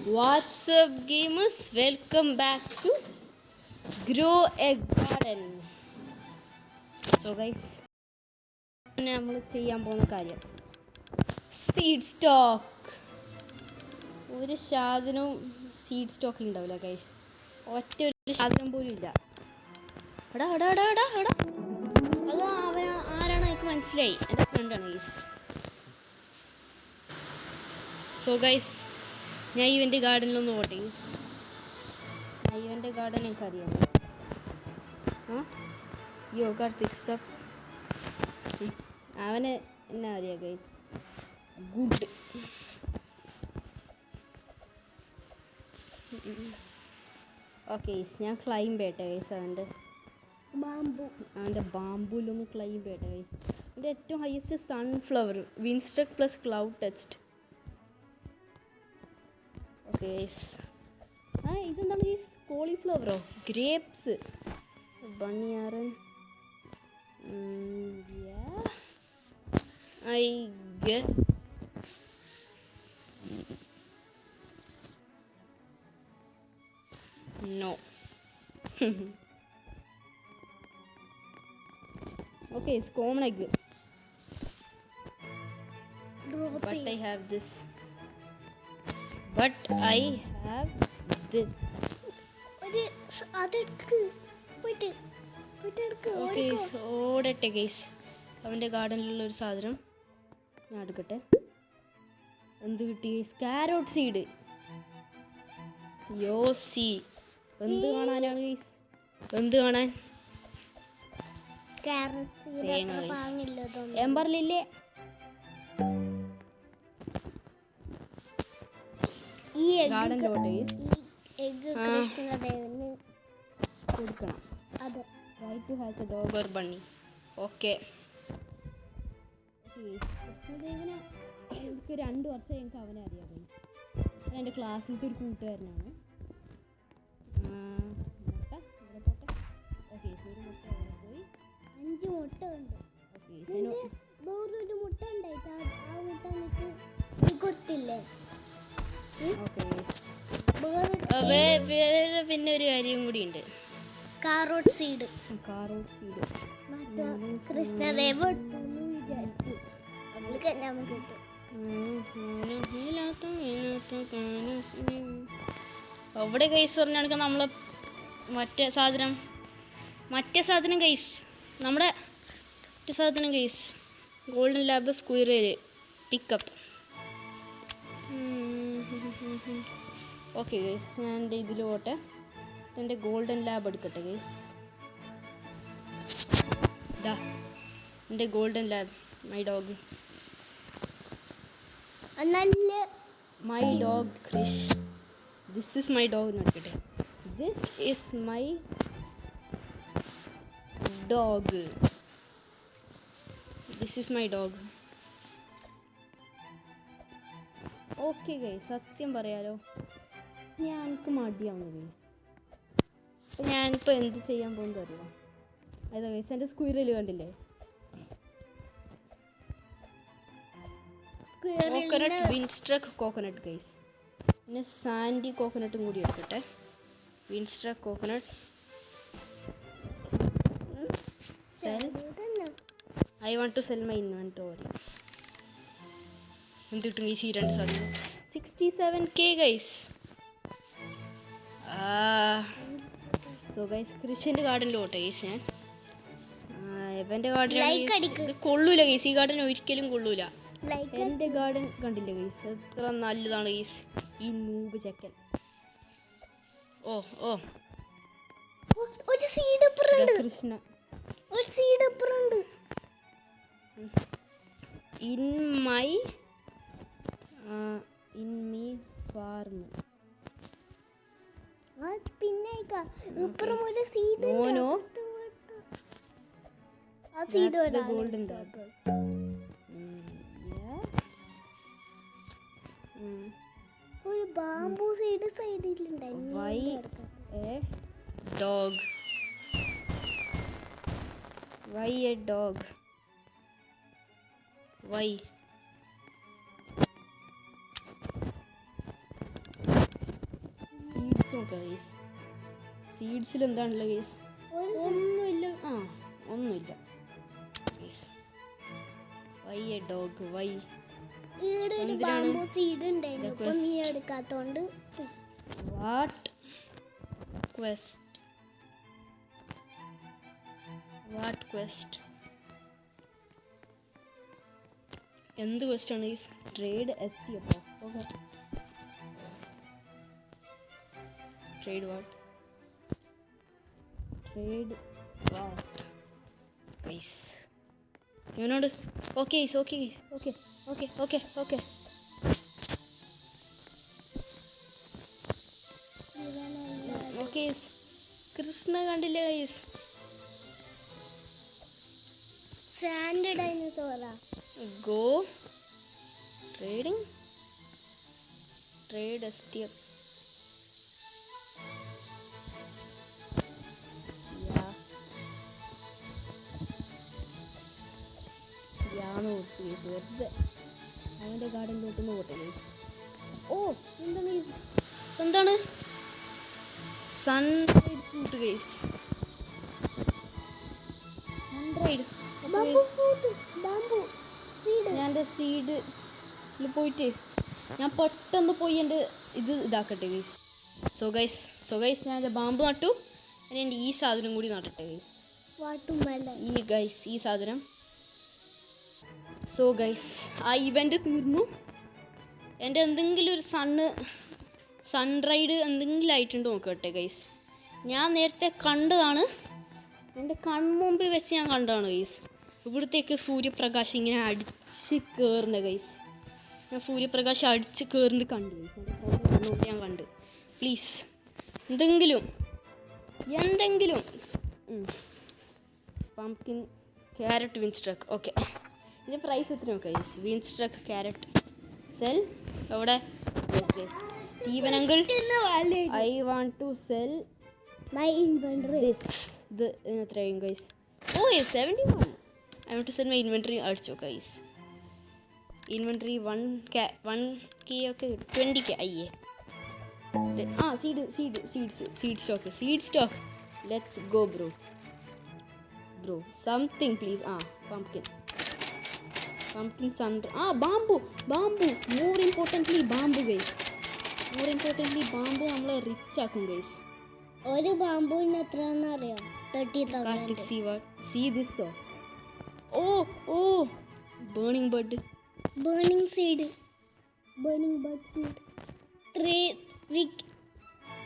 What's up, gamers? Welcome back to Grow a Garden. So, guys, നമ്മൾ ചെയ്യാൻ പോകുന്ന കാര്യം സീഡ് സ്റ്റോക്ക്. ഒരു സാധനവും സീഡ് സ്റ്റോക്കിൽ ഉണ്ടാവില്ല ഗൈസ്. ഒറ്റ ഒരു സാധനം പോലും ഇല്ല. എടാ അത് അവൻ ആരാണ് എനിക്ക് മനസ്സിലായി. എൻ്റെ ഫ്രണ്ടാണ് ഗൈസ്. സോ ഗൈസ്, ഞാൻ ഇവൻ്റെ ഗാർഡനിലൊന്ന് പോട്ടെ. ഇവൻ്റെ ഗാർഡൻ എനിക്കറിയാം. യോ കാർത്തിക് സപ്പ് അവന് എന്നാ അറിയാം ഗൈസ്. ഗുഡ്. ഓക്കെ, ഞാൻ ക്ലൈംബ് ചെയ്യട്ടെ ഗൈസ്. അവൻ്റെ ബാമ്പൂലൊന്ന് ക്ലൈംബ് ചെയ്യട്ടെ ഗൈസ്. എൻ്റെ ഏറ്റവും highest sunflower windstruck plus cloud text. Okay guys, ഇതെന്താണ് ഗൈസ്? കോളിഫ്ലവറോ? ഗ്രേപ്സ്? ബണ്ണിയാറൻ? I guess no. Okay, it's common egg. But I have this. Okay, so ഓടട്ടെ ഗൈസ്. അവൻ്റെ ഗാർഡനിലുള്ള ഒരു സാധനം ഞാൻ എടുക്കട്ടെ. എന്ത് കിട്ടി? കാരോട്ട് സീഡ്. യോസി, എന്ത് കാണാനാണ് ഗൈസ്? എന്ത് കാണാൻ? എംബർലില്ലേ? ഗാർഡനിലോട്ട് കൊടുക്കണം. Try to hatch a dog or bunny. Okay. കൃഷ്ണദേവനെ എനിക്ക് 2 വർഷം എനിക്ക് അവനെ അറിയാം ഗൈസ്. എൻ്റെ ക്ലാസ്സിലത്തെ ഒരു കൂട്ടുകാരനാണ്. മുട്ട ഇവിടെ പോട്ടെ. ഓക്കെ, ഒരു മുട്ട അവിടെ പോയി. 5 മുട്ട ഉണ്ട്. ഓക്കെ, വേറൊരു മുട്ട ഉണ്ടായിട്ട് ആ മുട്ട എനിക്ക് കൊടുത്തില്ലേ? ഓക്കെ, വേറെ പിന്നെ ഒരു കാര്യം കൂടി ഉണ്ട്. കാരോട്ട് സീഡ്. കൃഷ്ണദേവ അവിടെ ഗൈസ് പറഞ്ഞാൽ നമ്മളെ മറ്റേ സാധനം ഗൈസ്, നമ്മുടെ മറ്റേ സാധനം guys, golden lab square pickup. Okay guys, ഞാൻ ഇതിൽ പോട്ടെ. എൻ്റെ ഗോൾഡൻ ലാബ് എടുക്കട്ടെ ഗൈസ്. ഇതാ എൻ്റെ golden lab. My dog Krish. This is my dog നോക്കട്ടെ. This is my dog. Okay guys, സത്യം പറയാലോ എനിക്ക് മടിയാവുന്നു ഗൈസ്. അപ്പം ഞാനിപ്പോൾ എന്ത് ചെയ്യാൻ പോകുന്നത് അറിയാം. അതാ ഗൈസ്, എൻ്റെ സ്ക്വയറിൽ കണ്ടില്ലേ? Coconut, windstruck coconut guys. പിന്നെ സാൻഡി കോക്കനട്ടും കൂടി എടുക്കട്ടെ. Windstruck coconut. I want to sell my inventory. എന്ത് കിട്ടും ഗൈസ്? ഈ 2 സാധനം 67K ഗൈസ്. സോ ഗൈസ്, കൃഷിൻ്റെ ഗാർഡനിൽ പോട്ടെ ഗൈസ്. ഞാൻ ഇവൻ്റെ ഗാർഡൻ ഇത് കൊള്ളൂല ഗൈസ്. ഈ ഗാർഡൻ ഒരിക്കലും കൊള്ളൂല. എൻ്റെ ഗാർഡൻ കണ്ടില്ല ഗൈസ്, എത്ര നല്ലതാണ് ഗൈസ് ഈ നൂബ് ചെക്കൻ. Krishna in me farm. Golden lab. ഒരു ബാംബൂ സീഡ് സൈഡിലുണ്ടായിരുന്നു. Why a dog? നോക്കാം ഗൈസ്. സീഡ്സിൽ എന്താണുള്ളത് ഗൈസ്? ഒന്നുമില്ല. ഒന്നുമില്ല guys. Why a dog why? What quest? എന്ത് ക്വസ്റ്റ് ആണ് ഗൈസ്? ട്രേഡ് ST അപ്പോൾ ഓക്കെ. Trade what guys? ഇവനോട് ഓക്കെ ഗൈസ്. കൃഷ്ണ കണ്ടില്ല ഗൈസ്? സാൻഡ് ഡൈനോസോറാ. Go trade ST. വെറുതെ അവൻ്റെ ഗാർഡനിലോട്ടൊന്ന് പോട്ടെ. ഓ എന്താണ് സൺറൈഡ് ഫ്രൂട്ട് ഗൈസ്? സൺറൈഡ്. ഞാൻ എൻ്റെ സീഡ് പോയിട്ട് ഞാൻ പെട്ടെന്ന് പോയി എൻ്റെ ഇതാക്കട്ടെ ഗൈസ്. സോ ഗൈസ് ഞാൻ എൻ്റെ ബാമ്പ് നട്ടു. ഞാൻ എൻ്റെ ഈ സാധനം കൂടി നട്ടട്ടെ ഗൈസ്. ഈ സാധനം. സോ ഗൈസ് ആ ഇവൻ്റ് തീർന്നു. എൻ്റെ എന്തെങ്കിലും ഒരു സൺറൈഡ് എന്തെങ്കിലും ആയിട്ടുണ്ട് നോക്കട്ടെ ഗൈസ്. ഞാൻ നേരത്തെ കണ്ടതാണ്, എൻ്റെ കൺമുമ്പിൽ വെച്ച് ഞാൻ കണ്ടതാണ് ഗൈസ്. ഇവിടത്തേക്ക് സൂര്യപ്രകാശം ഇങ്ങനെ അടിച്ച് കയറുന്ന ഗൈസ്. ഞാൻ സൂര്യപ്രകാശം അടിച്ച് കയറുന്നത് കണ്ടു ഗൈസ്. എൻ്റെ കണ്ണുകൊണ്ട് ഞാൻ കണ്ട്. പ്ലീസ് എന്തെങ്കിലും പംകിൻ ക്യാരറ്റ് വിൻസ്ട്രക്ക്. ഓക്കെ, ഇതിൻ്റെ പ്രൈസ് എത്ര നോക്കാം ഗൈസ്? Windstruck carrot sell. എവിടെ Steven uncle? I want to sell my inventory. ഇത് എത്രയും guys? Oh 71. I want to sell my inventory. അടിച്ചു നോക്കാം ഗൈസ്. ഇൻവെന്ററി 1K ഒക്കെ 20K. അയ്യേ. Seed stock. Let's go bro. Something please. Pumpkin sun. Bamboo. More importantly bamboo guys. Bamboo നമ്മളെ rich ആക്കും guys. ഒരു ബാംബുവിന് എത്രയാണെന്ന് അറിയാം? 30,000. See this. Burning bud seed. Trade.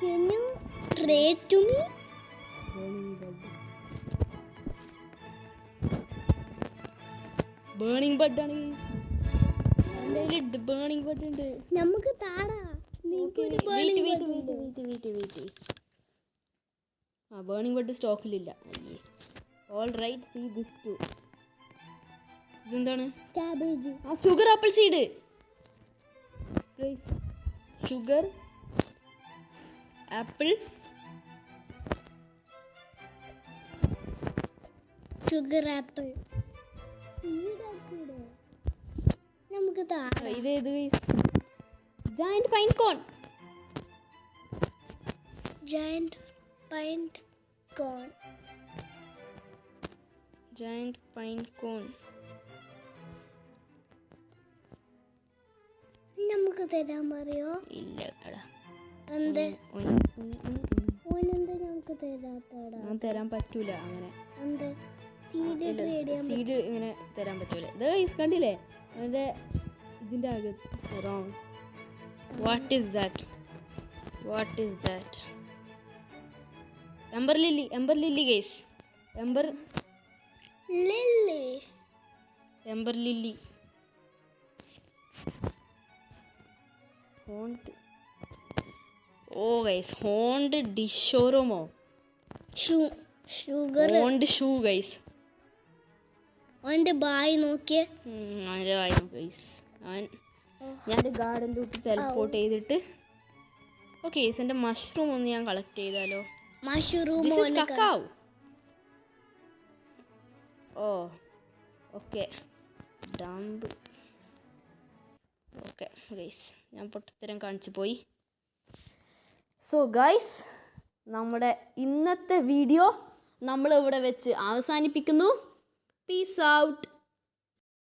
Can you trade to me? Burning bud ആണ്. Burning bud ഉണ്ട്. നമുക്ക് താടാ. ബേണിംഗ് ബഡ് സ്റ്റോക്കിലില്ല. All right. See this too. ഇതെന്താണ്? Cabbage. Sugar apple seed. Sugar apple നമുക്ക് താടാ. ഇതേത് ഗൈസ്? ജയന്റ് പൈൻ കോൺ. നമുക്ക് തരാൻ പറയോ? ഇല്ല എടാ. എന്ത് നമുക്ക് തരാത്തടാ? തരാൻ പറ്റൂല അങ്ങനെ. സീഡ് ഇങ്ങനെ തരാൻ പറ്റൂല. ഇത് ഗൈസ് കണ്ടില്ലേ അതിൻ്റെ ഇതിൻ്റെ അകത്ത് wrong. What is that? Ember lily guys. Ember lily. Guys haunt ഡിഷോറോമോ. Haunt shoe guys. അവൻ്റെ ബായ് നോക്കിയേ. അവൻ്റെ ബായ് ഗൈസ്. ഞാൻ ഗാർഡനിലോട്ട് ടെലിപ്പോർട്ട് ചെയ്തിട്ട് ഓക്കെ ഗൈസ് എൻ്റെ മഷ്റൂം ഒന്ന് ഞാൻ കളക്ട് ചെയ്താലോ? കക്കാവ്. Okay dumb. ഓക്കെ ഗൈസ് ഞാൻ പൊട്ടത്തരം കാണിച്ചു പോയി. സോ ഗൈസ്, നമ്മുടെ ഇന്നത്തെ വീഡിയോ നമ്മൾ ഇവിടെ വെച്ച് അവസാനിപ്പിക്കുന്നു. Peace out.